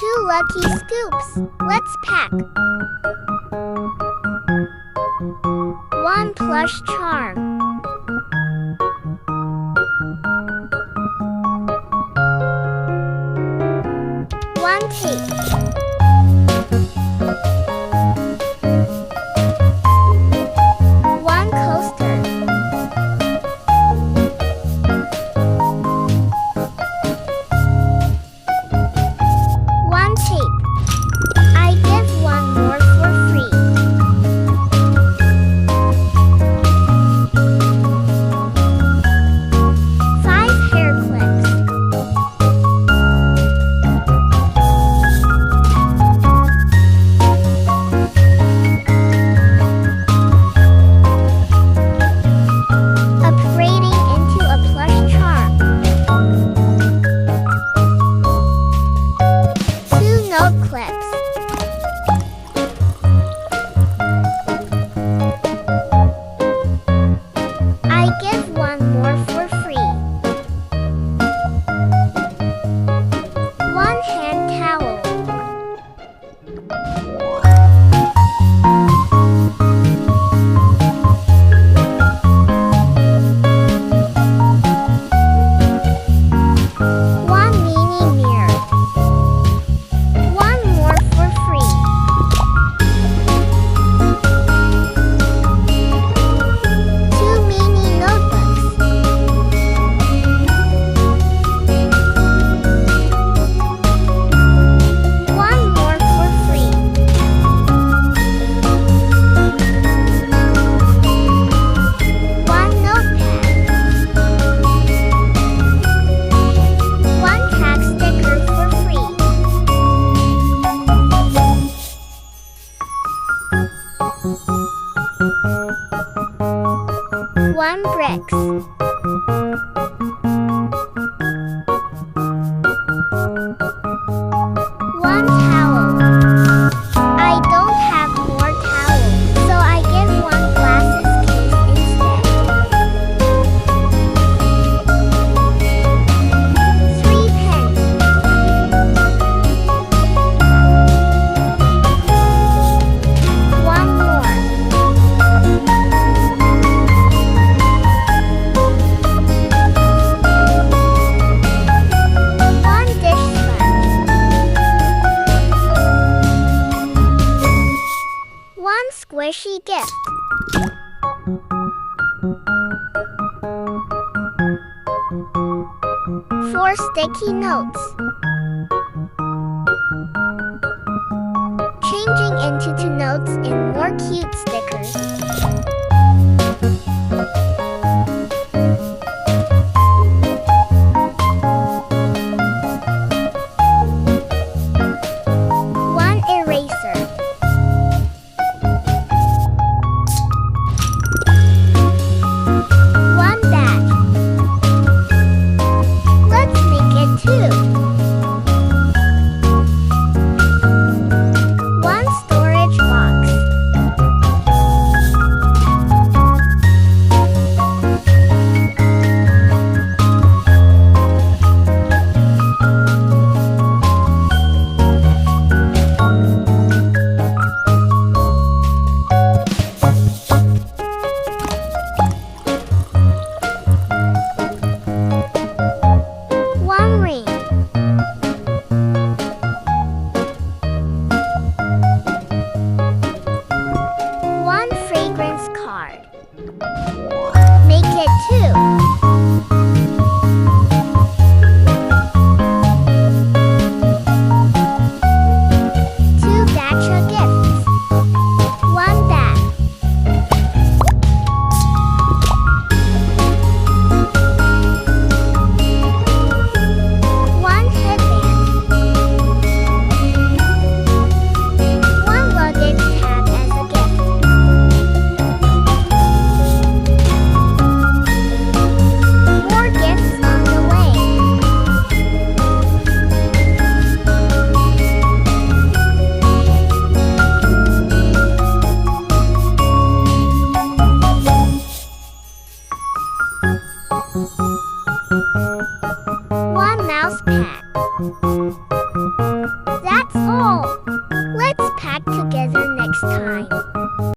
2 lucky scoops. Let's pack. 1 plush charm. 1 tape. 1 coaster. 1 tape. I give 1 more for free. 5 hair clips. 2 note clips. 1 more for free. 1 hand towel. 1 mini mirror. 1 more for free. 2 mini notebooks. 1 more for free. 1 notepad. 1 tag sticker for free. 1 bricks. 1 towel. I don't have more towels, so I give 1 glasses case instead. 3 pens. 1 more. 1 dish sponge. 1 squishy gift. 4 sticky notes. Changing into 2 notes in more cute stickers.